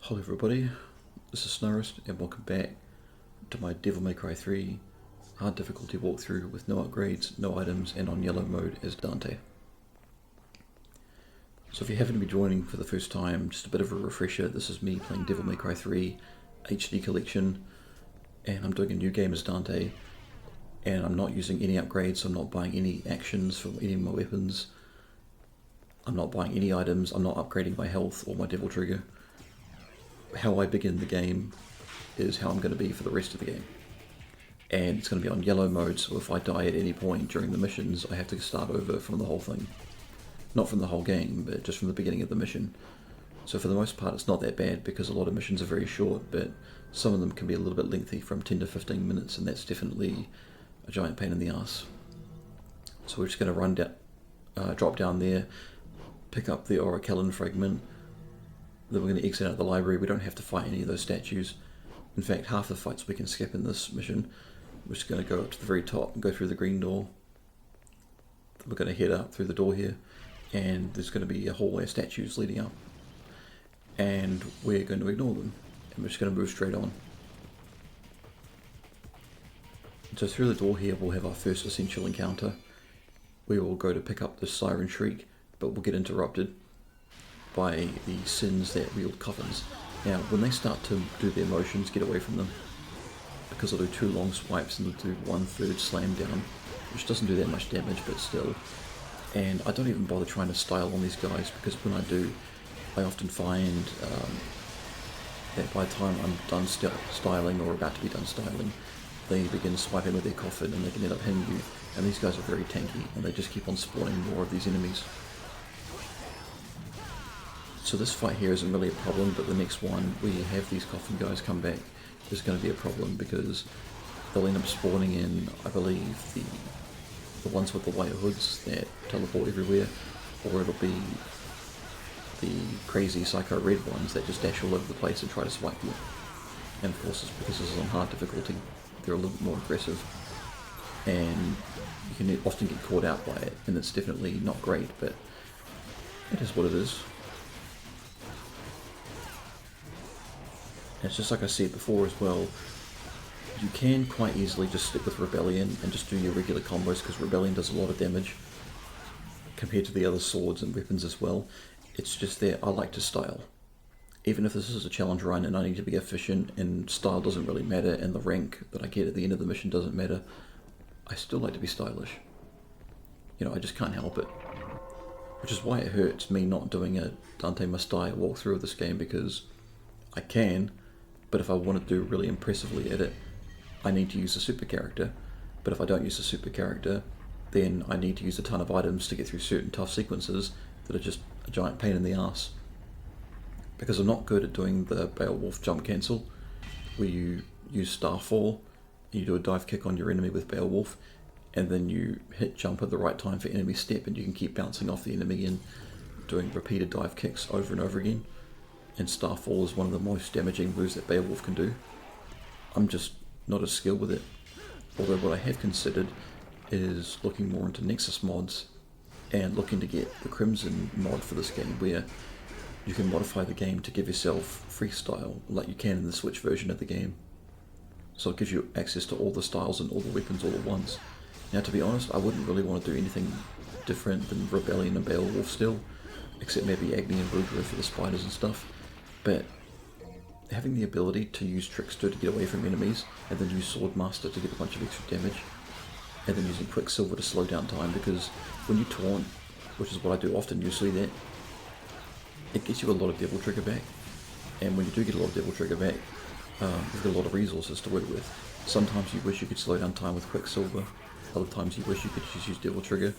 Hello everybody, this is Snarist and welcome back to my Devil May Cry 3 hard difficulty walkthrough with no upgrades, no items, and on yellow mode as Dante. So if you happen to be joining for the first time, just a bit of a refresher, this is me playing Devil May Cry 3 HD Collection, and I'm doing a new game as Dante, and I'm not using any upgrades, so I'm not buying any actions for any of my weapons, I'm not buying any items, I'm not upgrading my health or my Devil Trigger. How I begin the game is how I'm going to be for the rest of the game, and it's going to be on yellow mode, so if I die at any point during the missions I have to start over from the whole thing. Not from the whole game, but just from the beginning of the mission. So for the most part it's not that bad because a lot of missions are very short, but some of them can be a little bit lengthy, from 10 to 15 minutes, and that's definitely a giant pain in the ass. So we're just going to run down, drop down there, pick up the Orichallan fragment. Then we're going to exit out of the library. We don't have to fight any of those statues. In fact, half the fights we can skip in this mission. We're just going to go up to the very top and go through the green door. Then we're going to head up through the door here, and there's going to be a hallway of statues leading up. And we're going to ignore them, and we're just going to move straight on. So through the door here we'll have our first essential encounter. We will go to pick up the Siren Shriek, but we'll get interrupted by the sins that wield coffins. Now, when they start to do their motions, get away from them, because they'll do 2 long swipes and they'll do 1/3 slam down, which doesn't do that much damage, but still. And I don't even bother trying to style on these guys, because when I do, I often find that by the time I'm done styling, or about to be done styling, they begin swiping with their coffin and they can end up hitting you. And these guys are very tanky, and they just keep on spawning more of these enemies. So this fight here isn't really a problem, but the next one, we have these coffin guys come back, is going to be a problem, because they'll end up spawning in, I believe, the ones with the white hoods that teleport everywhere, or it'll be the crazy psycho red ones that just dash all over the place and try to swipe you. And of course, it's because this is on hard difficulty, they're a little bit more aggressive, and you can often get caught out by it, and it's definitely not great, but it is what it is. And it's just like I said before as well, you can quite easily just stick with Rebellion and just do your regular combos, because Rebellion does a lot of damage compared to the other swords and weapons as well. It's just that I like to style. Even if this is a challenge run and I need to be efficient and style doesn't really matter and the rank that I get at the end of the mission doesn't matter, I still like to be stylish. You know, I just can't help it. Which is why it hurts me not doing a Dante Must Die walkthrough of this game, because I can, but if I want to do really impressively at it, I need to use a super character. But if I don't use a super character, then I need to use a ton of items to get through certain tough sequences that are just a giant pain in the ass. Because I'm not good at doing the Beowulf jump cancel, where you use Starfall, and you do a dive kick on your enemy with Beowulf, and then you hit jump at the right time for enemy step, and you can keep bouncing off the enemy and doing repeated dive kicks over and over again. And Starfall is one of the most damaging moves that Beowulf can do. I'm just not as skilled with it. Although what I have considered is looking more into Nexus mods and looking to get the Crimson mod for this game, where you can modify the game to give yourself freestyle like you can in the Switch version of the game. So it gives you access to all the styles and all the weapons all at once. Now, to be honest, I wouldn't really want to do anything different than Rebellion and Beowulf still, except maybe Agni and Vergil for the spiders and stuff. But having the ability to use Trickster to get away from enemies, and then use Swordmaster to get a bunch of extra damage, and then using Quicksilver to slow down time, because when you taunt, which is what I do often, you see that it gets you a lot of Devil Trigger back, and when you do get a lot of Devil Trigger back, you've got a lot of resources to work with. Sometimes you wish you could slow down time with Quicksilver, other times you wish you could just use Devil Trigger,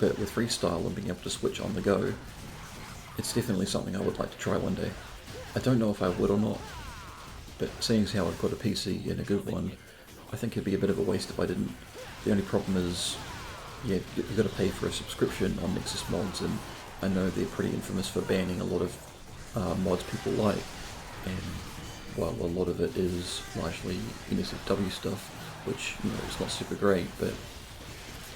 but with freestyle and being able to switch on the go, it's definitely something I would like to try one day. I don't know if I would or not, but seeing as how I've got a PC and a good one, I think it'd be a bit of a waste if I didn't. The only problem is, yeah, you've got to pay for a subscription on Nexus mods, and I know they're pretty infamous for banning a lot of mods people like, and while a lot of it is largely NSFW stuff, which, you know, is not super great, but,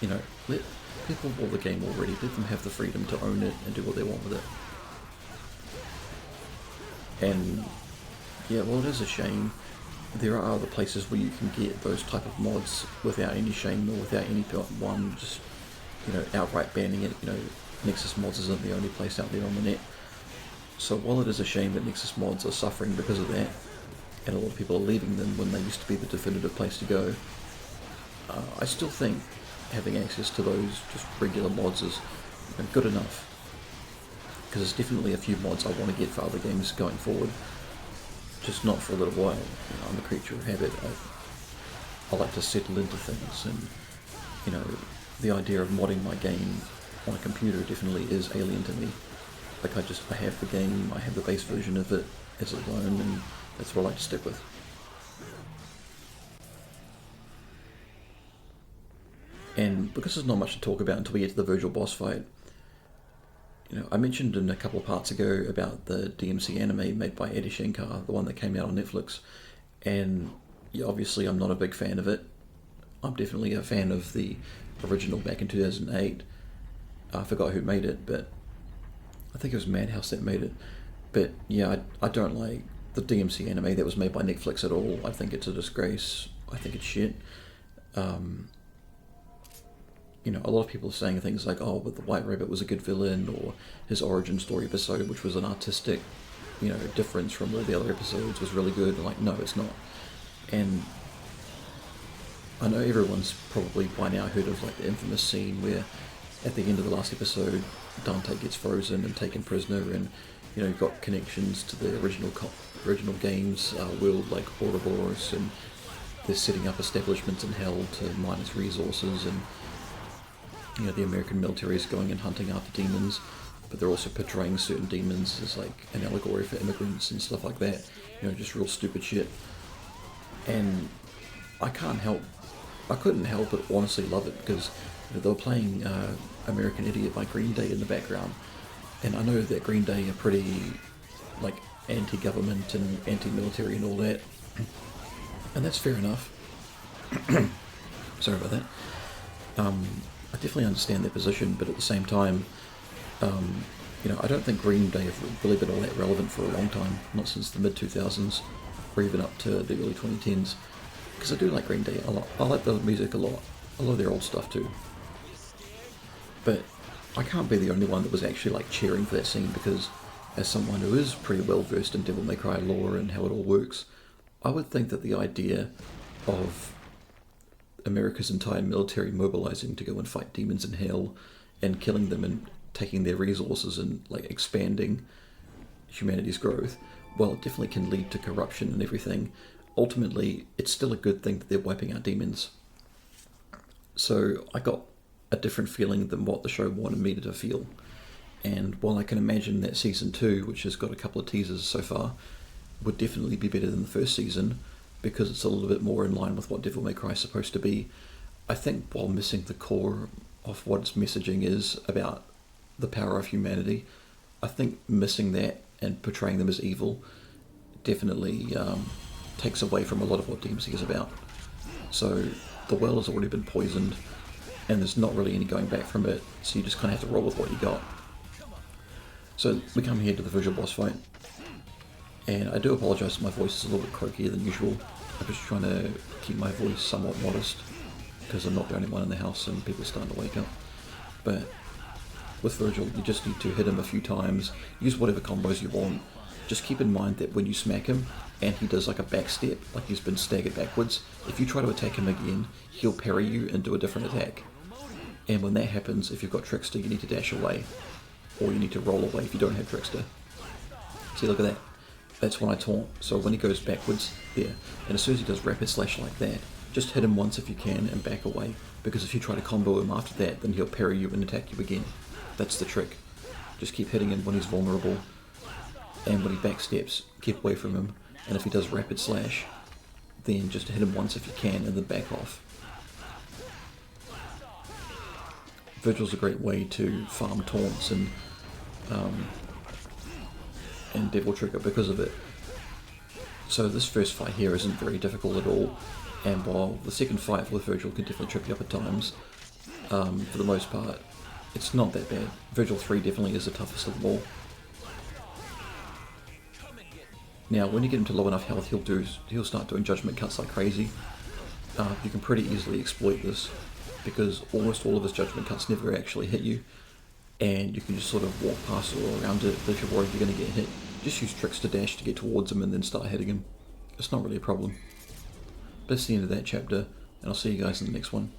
you know, let people bought the game already, let them have the freedom to own it and do what they want with it. And yeah, well, it is a shame. There are other places where you can get those type of mods without any shame or without anyone just, outright banning it. Nexus mods isn't the only place out there on the net. So while it is a shame that Nexus mods are suffering because of that, and a lot of people are leaving them when they used to be the definitive place to go, I still think having access to those just regular mods is good enough. Because there's definitely a few mods I want to get for other games going forward, just not for a little while. I'm a creature of habit. I like to settle into things, and the idea of modding my game on a computer definitely is alien to me. Like I have the game, I have the base version of it as its own, and that's what I like to stick with. And because there's not much to talk about until we get to the Vergil boss fight, I mentioned in a couple of parts ago about the DMC anime made by Eddie Shankar, the one that came out on Netflix, and obviously I'm not a big fan of it. I'm definitely a fan of the original back in 2008. I forgot who made it, but I think it was Madhouse that made it. But yeah, I don't like the DMC anime that was made by Netflix at all. I think it's a disgrace. I think it's shit. A lot of people are saying things like, oh, but the White Rabbit was a good villain, or his origin story episode, which was an artistic, difference from all the other episodes, was really good. Like, no, it's not. And I know everyone's probably by now heard of like the infamous scene where at the end of the last episode, Dante gets frozen and taken prisoner, and you've got connections to the original games world like Ouroboros, and they're setting up establishments in hell to mine its resources, and the American military is going and hunting after demons, but they're also portraying certain demons as like an allegory for immigrants and stuff like that. Just real stupid shit. And I couldn't help but honestly love it, because they were playing American Idiot by Green Day in the background, and I know that Green Day are pretty like anti-government and anti-military and all that, and that's fair enough. Sorry about that. I definitely understand their position, but at the same time, I don't think Green Day have really been all that relevant for a long time, not since the mid-2000s, or even up to the early 2010s, because I do like Green Day a lot. I like the music a lot. I love their old stuff too. But I can't be the only one that was actually like cheering for that scene, because as someone who is pretty well versed in Devil May Cry lore and how it all works, I would think that the idea of America's entire military mobilizing to go and fight demons in hell and killing them and taking their resources and like expanding humanity's growth, while it definitely can lead to corruption and everything, ultimately it's still a good thing that they're wiping out demons. So I got a different feeling than what the show wanted me to feel. And while I can imagine that season 2, which has got a couple of teasers so far, would definitely be better than the first season, because it's a little bit more in line with what Devil May Cry is supposed to be, I think while missing the core of what its messaging is about the power of humanity, I think missing that and portraying them as evil definitely takes away from a lot of what DMC is about. So the well has already been poisoned, and there's not really any going back from it, so you just kind of have to roll with what you got. So we come here to the Vergil boss fight, and I do apologise if my voice is a little bit croakier than usual. I'm just trying to keep my voice somewhat modest, because I'm not the only one in the house and people are starting to wake up. But with Vergil, you just need to hit him a few times, use whatever combos you want. Just keep in mind that when you smack him and he does like a back step, like he's been staggered backwards, if you try to attack him again, he'll parry you and do a different attack. And when that happens, if you've got Trickster, you need to dash away, or you need to roll away if you don't have Trickster. See, look at that. That's when I taunt. So when he goes backwards, there, and as soon as he does rapid slash like that, just hit him once if you can and back away, because if you try to combo him after that, then he'll parry you and attack you again. That's the trick. Just keep hitting him when he's vulnerable, and when he backsteps, keep away from him, and if he does rapid slash, then just hit him once if you can and then back off. Vergil's a great way to farm taunts and Devil Trigger because of it. So this first fight here isn't very difficult at all, and while the second fight with Vergil can definitely trip you up at times, for the most part, it's not that bad. Vergil 3 definitely is the toughest of them all. Now, when you get him to low enough health, he'll start doing judgment cuts like crazy. You can pretty easily exploit this because almost all of his judgment cuts never actually hit you, and you can just sort of walk past it or around it. But if you're worried you're going to get hit, just use tricks to dash to get towards him and then start hitting him. It's not really a problem. That's the end of that chapter, and I'll see you guys in the next one.